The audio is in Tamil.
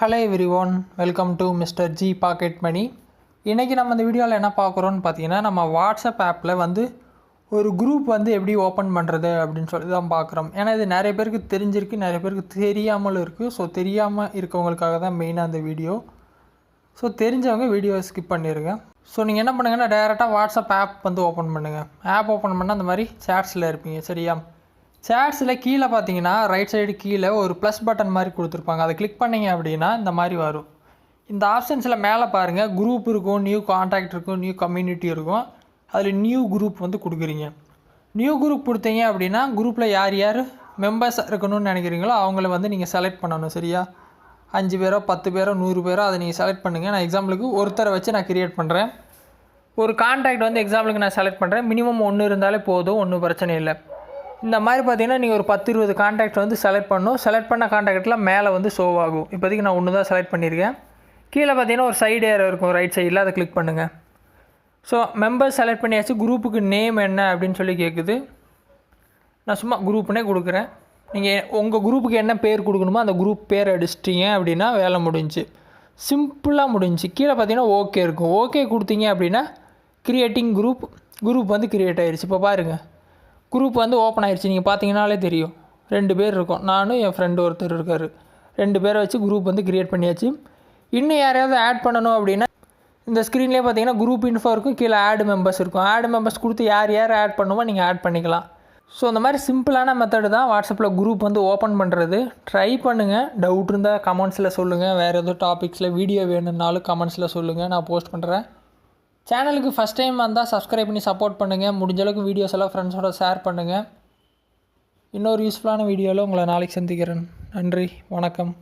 Hello everyone, welcome to mister G pocket money. இன்றைக்கி நம்ம இந்த வீடியோவில் என்ன பார்க்குறோன்னு பார்த்தீங்கன்னா, நம்ம வாட்ஸ்அப் ஆப்பில் வந்து ஒரு குரூப் வந்து எப்படி ஓப்பன் பண்ணுறது அப்படின்னு சொல்லி தான் பார்க்குறோம். ஏன்னா இது நிறைய பேருக்கு தெரிஞ்சிருக்கு, நிறைய பேருக்கு தெரியாமலும் இருக்குது. ஸோ தெரியாமல் இருக்கவங்களுக்காக தான் மெயினாக அந்த வீடியோ. ஸோ தெரிஞ்சவங்க வீடியோவை ஸ்கிப் பண்ணிடுங்க. ஸோ நீங்கள் என்ன பண்ணுங்கன்னா, டேரெக்டாக வாட்ஸ்அப் ஆப் வந்து ஓப்பன் பண்ணுங்கள். ஆப் ஓப்பன் பண்ணால் அந்த மாதிரி சேட்ஸில் இருப்பீங்க, சரியா? சேட்ஸில் கீழே பார்த்தீங்கன்னா ரைட் சைடு கீழே ஒரு ப்ளஸ் பட்டன் மாதிரி கொடுத்துருப்பாங்க. அதை கிளிக் பண்ணிங்க அப்படின்னா இந்த மாதிரி வரும். இந்த ஆப்ஷன்ஸில் மேலே பாருங்கள், குரூப் இருக்கும், நியூ கான்டாக்ட் இருக்கும், நியூ கம்யூனிட்டி இருக்கும். அதில் நியூ குரூப் வந்து கொடுக்குறீங்க. நியூ குரூப் கொடுத்தீங்க அப்படின்னா குரூப்பில் யார் யார் மெம்பர்ஸ் இருக்கணும்னு நினைக்கிறீங்களோ அவங்கள வந்து நீங்கள் செலக்ட் பண்ணணும், சரியா? 5 பேரோ 10 பேரோ 100 பேரோ அதை நீங்கள் செலக்ட் பண்ணுங்கள். நான் எக்ஸாம்பிளுக்கு ஒருத்தரை வச்சு நான் க்ரியேட் பண்ணுறேன். ஒரு கான்டாக்ட் வந்து எக்ஸாம்பிளுக்கு நான் செலக்ட் பண்ணுறேன். மினிமம் 1 இருந்தாலே போதும், ஒன்றும் பிரச்சனை இல்லை. இந்த மாதிரி பார்த்தீங்கன்னா நீங்கள் ஒரு 10-20 கான்டாக்ட் வந்து செலக்ட் பண்ணணும். செலக்ட் பண்ண கான்டாக்டில் மேலே வந்து ஷோ ஆகும். இப்போதைக்கு நான் ஒன்று தான் செலக்ட் பண்ணியிருக்கேன். கீழே பார்த்தீங்கன்னா ஒரு சைடு ஏரோ இருக்கும் ரைட் சைடில், அதை கிளிக் பண்ணுங்கள். ஸோ மெம்பர்ஸ் செலக்ட் பண்ணியாச்சு. குரூப்புக்கு நேம் என்ன அப்படின்னு சொல்லி கேட்குது. நான் சும்மா குரூப்புனே கொடுக்குறேன். நீங்கள் உங்கள் குரூப்புக்கு என்ன பேர் கொடுக்கணுமோ அந்த குரூப் பேர் அடிச்சிட்டிங்க அப்படின்னா வேலை முடிஞ்சு, சிம்பிளாக முடிஞ்சு. கீழே பார்த்தீங்கன்னா ஓகே இருக்கும். ஓகே கொடுத்தீங்க அப்படின்னா க்ரியேட்டிங் குரூப் வந்து க்ரியேட் ஆகிடுச்சு. இப்போ பாருங்கள், குரூப் வந்து ஓப்பன் ஆகிடுச்சு. நீங்கள் பார்த்தீங்கன்னாலே தெரியும், 2 பேர் இருக்கோம். நானும் என் ஃப்ரெண்டு ஒருத்தர் இருக்கார். 2 பேரை வச்சு குரூப் வந்து க்ரியேட் பண்ணியாச்சு. இன்னும் யாரையாவது ஆட் பண்ணணும் அப்படின்னா இந்த ஸ்க்ரீன்லேயே பார்த்தீங்கன்னா குரூப் இன்ஃபோ இருக்கும், கீழே ஆட் மெம்பர்ஸ் இருக்கும். ஆட் மெம்பர்ஸ் கொடுத்து யார் யார் ஆட் பண்ணுமோ நீங்கள் ஆட் பண்ணிக்கலாம். ஸோ இந்த மாதிரி சிம்பிளான மெத்தடு தான் வாட்ஸ்அப்பில் குரூப் வந்து ஓப்பன் பண்ணுறது. ட்ரை பண்ணுங்கள். டவுட் இருந்தால் கமெண்ட்ஸில் சொல்லுங்கள். வேறு எதுவும் டாபிக்ஸில் வீடியோ வேணும்னாலும் கமெண்ட்ஸில் சொல்லுங்கள், நான் போஸ்ட் பண்ணுறேன். சேனலுக்கு ஃபஸ்ட் டைம் வந்தால் சப்ஸ்கிரைப் பண்ணி சப்போர்ட் பண்ணுங்கள். முடிஞ்ச அளவுக்கு வீடியோஸ் எல்லாம் ஃப்ரெண்ட்ஸோட ஷேர் பண்ணுங்கள். இன்னொரு யூஸ்ஃபுல்லான வீடியோவில் உங்களை நாளைக்கு சந்திக்கிறேன். நன்றி, வணக்கம்.